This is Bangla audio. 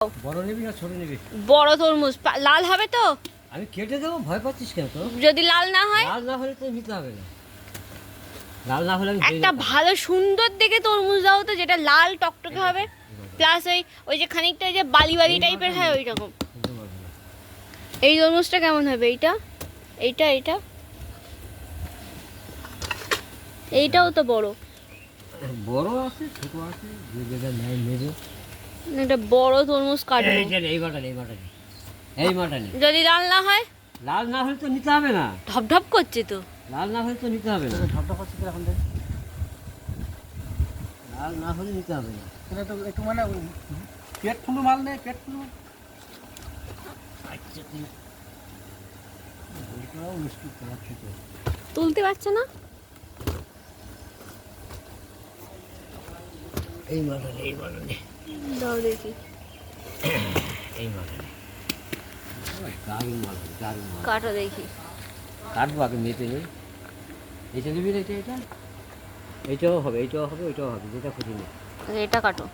বড় নিবি না ছোট নিবি? বড় তরমুজ লাল হবে তো? আমি কেটে দেবো, ভয় পাচ্ছিস কেন? তো যদি লাল না হয়? লাল না হলে তো নিতে হবে না। লাল না হলে আমি একটা ভালো সুন্দর দেখে তরমুজ দাও তো, যেটা লাল টকটকে হবে, প্লাস ওই যে খানিকটা যে বালি বালি টাইপের হয় ওই রকম। এই তরমুজটা কেমন হবে? এইটা এইটা এইটা এইটাও তো বড় বড় আছে, ছোট আছে, যে যেটা নেবে। এটা বড় তরমুজ কাটবো। এই মাটা নেই, এই মাটা নেই। যদি লাল না হয়? লাল না হলে তো নিতে হবে না। ঢপঢপ করছে তো। লাল না হলে তো নিতে হবে না। ঢপঢপ করছে কি এখন? লাল না হলে নিতে হবে না। এটা তো একটু মানে পেট ফুলো মাল নেই, পেট ফুলো। আচ্ছা তুই বলটাও মিষ্টি খাচ্ছি তো। তুলতে পারছে না। এই মাটা নেই, এই মাটা নেই। দাও দেখি। এই মাটা নেই। দারুণ মাল, দারুণ মাল। কাটা দেখি। কাটবো আগে, মেপে নেই। এইটা নিবি না? এটা এইটাও হবে, এইটাও হবে, ওইটাও হবে, যেটা খুঁজে নেই। এটা কাটো।